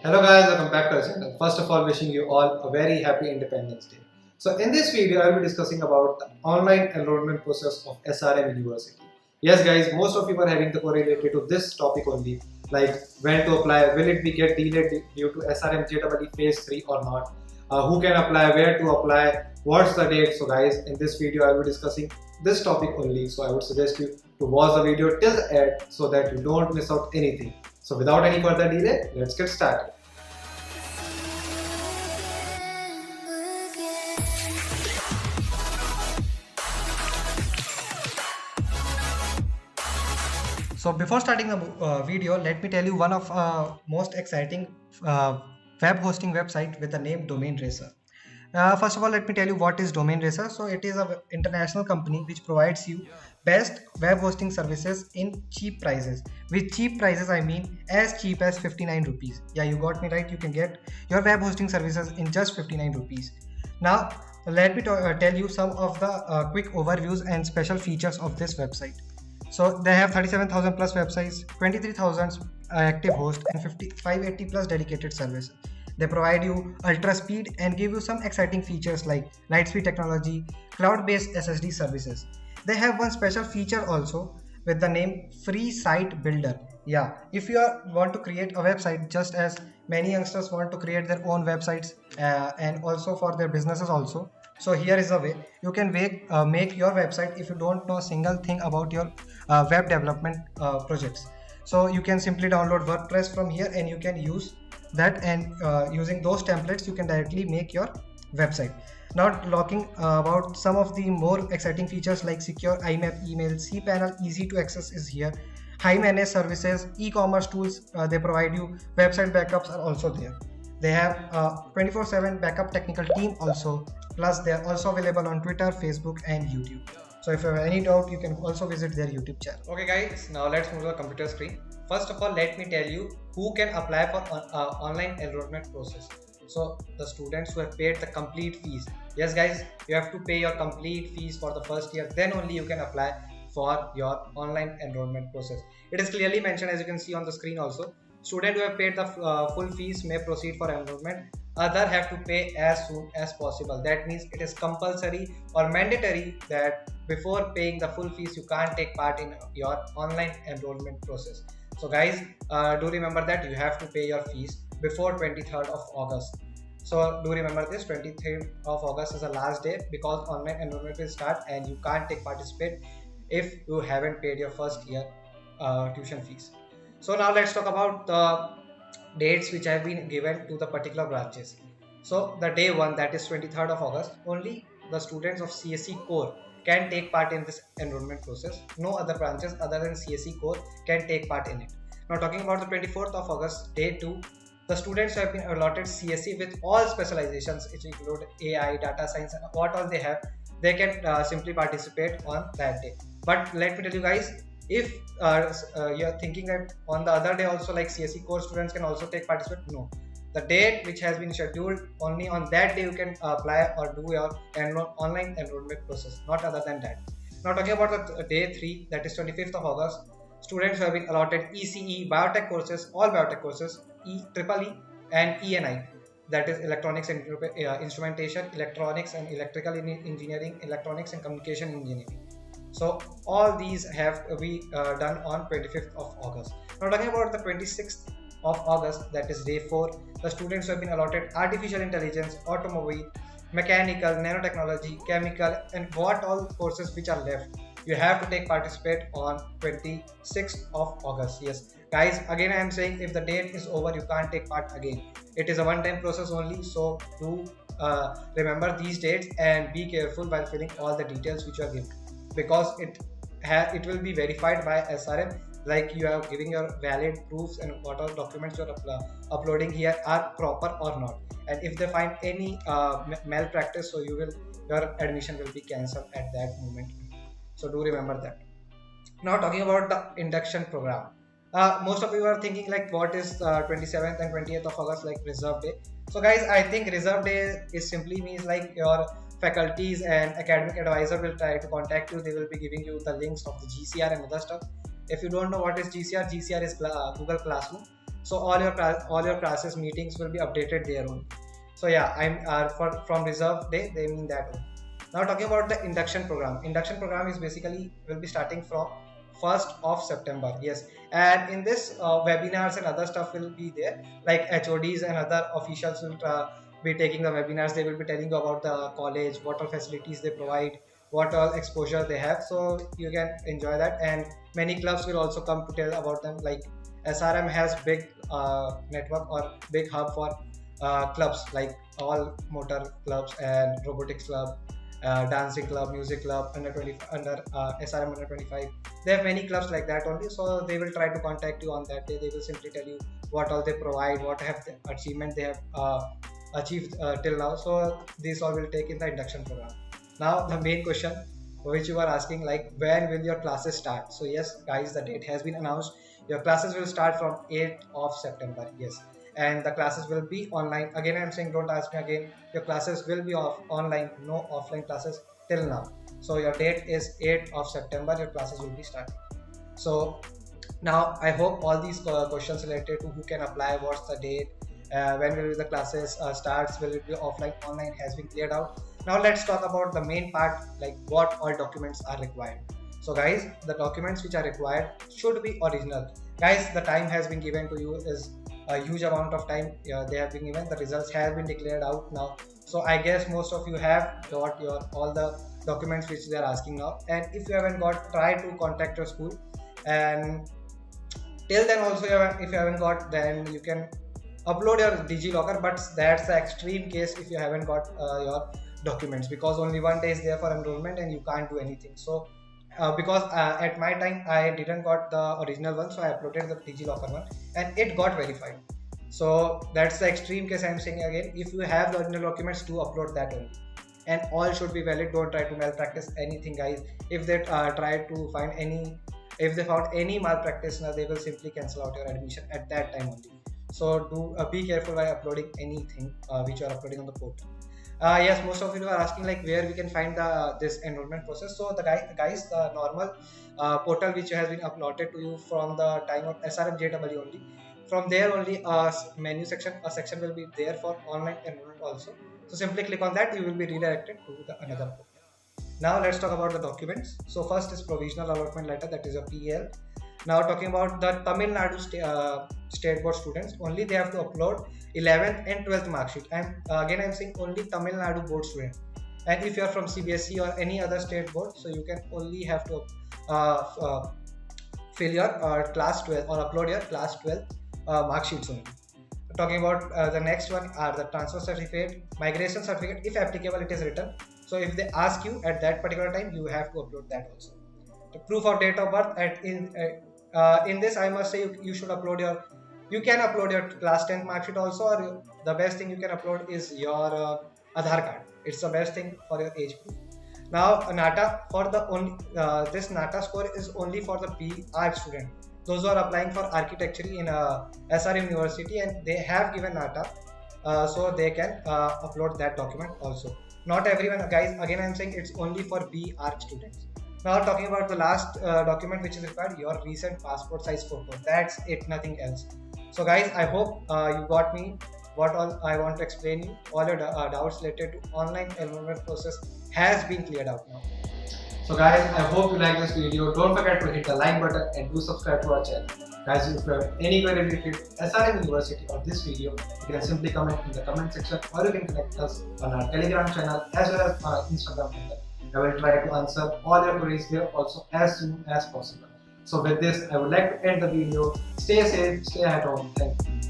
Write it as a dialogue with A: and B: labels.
A: Hello guys, welcome back to our channel. First of all, wishing you all a very happy Independence Day. So in this video, I will be discussing about the online enrollment process of SRM University. Yes guys, most of you are having the correlated to this topic only, like when to apply, will it be get delayed due to SRM JEE phase 3 or not, who can apply, where to apply, what's the date. So guys, in this video, I will be discussing this topic only. So I would suggest you to watch the video till the end so that you don't miss out anything. So without any further delay, let's get started. So before starting the video, let me tell you one of most exciting web hosting website with the name Domain Racer. First of all, let me tell you what is Domain Racer. So it is an international company which provides you best web hosting services in cheap prices. With cheap prices, I mean as cheap as 59 rupees. Yeah, you got me right. You can get your web hosting services in just 59 rupees. Now, let me tell you some of the quick overviews and special features of this website. So they have 37,000 plus websites, 23,000 active hosts, and 580 plus dedicated services. They provide you ultra speed and give you some exciting features like light speed technology, cloud-based SSD services. They have one special feature also with the name Free Site Builder. Yeah, if you want to create a website, just as many youngsters want to create their own websites and also for their businesses also. So here is a way you can make your website if you don't know a single thing about your web development projects. So you can simply download WordPress from here and you can use that, and using those templates you can directly make your website. Now talking about some of the more exciting features like secure IMAP email, cPanel easy to access is here, high managed services, e-commerce tools, they provide you, website backups are also there. They have a 24/7 backup technical team also, plus they are also available on Twitter, Facebook and YouTube. So if you have any doubt, you can also visit their YouTube channel. Okay guys, now let's move to the computer screen. First of all, let me tell you who can apply for online enrollment process. So the students who have paid the complete fees. Yes guys, you have to pay your complete fees for the first year, then only you can apply for your online enrollment process. It is clearly mentioned, as you can see on the screen also. Students who have paid the full fees may proceed for enrollment. Other have to pay as soon as possible. That means it is compulsory or mandatory that before paying the full fees, you can't take part in your online enrollment process. So guys, do remember that you have to pay your fees before 23rd of August. So do remember this, 23rd of August is the last day because online enrollment will start and you can't participate if you haven't paid your first year tuition fees. So now let's talk about the dates which have been given to the particular branches. So the day one, that is 23rd of August, only the students of CSE core can take part in this enrollment process. No other branches other than CSE core can take part in it. Now talking about the 24th of August, day 2, the students have been allotted CSE with all specializations, which include AI, data science, and what all they have. They can simply participate on that day. But let me tell you guys, if you're thinking that on the other day also like CSE core students can also take participate, no. The date which has been scheduled, only on that day you can apply or do your online enrollment process, not other than that. Now talking about the day 3, that is 25th of August, students who have been allotted ECE biotech courses, all biotech courses, EEE and ENI, that is electronics and instrumentation, electronics and electrical engineering, electronics and communication engineering. So all these have to be done on 25th of August. Now talking about the 26th of August, that is day 4, the students who have been allotted artificial intelligence, automobile, mechanical, nanotechnology, chemical, and what all courses which are left, you have to participate on 26th of August. Yes guys, again I am saying, if the date is over, you can't take part again. It is a one-time process only, so do remember these dates and be careful while filling all the details which you are given, because it will be verified by SRM, like you are giving your valid proofs and what all documents you are uploading here are proper or not. And if they find any malpractice, so your admission will be cancelled at that moment. So do remember that. Now talking about the induction program, most of you are thinking like, what is 27th and 20th of August like reserve day? So guys, I think reserve day is simply means like your faculties and academic advisor will try to contact you. They will be giving you the links of the GCR and other stuff. If you don't know what is GCR, GCR is Google Classroom. So all your classes meetings will be updated there only. So yeah, I'm from reserve day, they mean that only. Now talking about the induction program. Induction program is basically will be starting from 1st of September. Yes, and in this webinars and other stuff will be there, like HODs and other officials will be taking the webinars. They will be telling you about the college, what all facilities they provide, what all exposure they have, so you can enjoy that. And many clubs will also come to tell about them, like SRM has big network or big hub for clubs, like all motor clubs and robotics club, dancing club, music club, under 20, under SRM under 25. They have many clubs like that only. So they will try to contact you on that day. They will simply tell you what all they provide, what have the achievement they have achieved till now. So this all will take in the induction program. Now the main question which you are asking, like when will your classes start? So yes guys, the date has been announced. Your classes will start from 8th of September. Yes, and the classes will be online. Again I'm saying, don't ask me again, your classes will be online, no offline classes till now. So your date is 8th of September, your classes will be starting. So now I hope all these questions related to who can apply, what's the date, when will the classes starts, will it be offline, online, has been cleared out. Now let's talk about the main part, like what all documents are required. So guys, the documents which are required should be original. Guys, the time has been given to you is a huge amount of time. They have been given, the results have been declared out now. So I guess most of you have got your all the documents which they are asking now. And if you haven't got, try to contact your school. And till then also, if you haven't got, then you can upload your DigiLocker, but that's the extreme case if you haven't got your documents, because only one day is there for enrollment and you can't do anything. So because at my time I didn't got the original one, so I uploaded the DigiLocker one and it got verified. So that's the extreme case. I'm saying again, if you have the original documents, to upload that only, and all should be valid. Don't try to malpractice anything, guys. If they try to find any, if they found any malpractice, now they will simply cancel out your admission at that time only. So do be careful while uploading anything which you are uploading on the portal. Yes, most of you are asking like where we can find the this enrollment process. So the guys, the normal portal which has been uploaded to you from the time of SRMJEE only. From there only a menu section, a section will be there for online enrollment also. So simply click on that, you will be redirected to the another portal. Now let's talk about the documents. So first is provisional allotment letter, that is a PAL. Now talking about the Tamil Nadu state board students, only they have to upload 11th and 12th mark sheet. Again I'm saying only Tamil Nadu board student. And if you are from CBSE or any other state board, so you can only have to fill your class 12 or upload your class 12 mark sheets only. Talking about the next one are the transfer certificate, migration certificate, if applicable it is written. So if they ask you at that particular time, you have to upload that also. The proof of date of birth, in this I must say you should upload your, you can upload your class 10th mark sheet also, or the best thing you can upload is your Aadhaar card. It's the best thing for your age group. Now NATA, for the only this NATA score is only for the BArch student, those who are applying for architecture in SRM University and they have given NATA, so they can upload that document also. Not everyone, guys, again I'm saying it's only for BArch students. Now talking about the last document which is required, your recent passport size photo. That's it, nothing else. So guys, I hope you got me what all I want to explain you. All your doubts related to online enrollment process has been cleared out now. So guys, I hope you like this video. Don't forget to hit the like button and do subscribe to our channel. Guys, if you have any query related to SRM University or this video, you can simply comment in the comment section, or you can connect us on our Telegram channel as well as our Instagram handle. I will try to answer all your queries here also as soon as possible. So with this, I would like to end the video. Stay safe, stay at home. Thank you.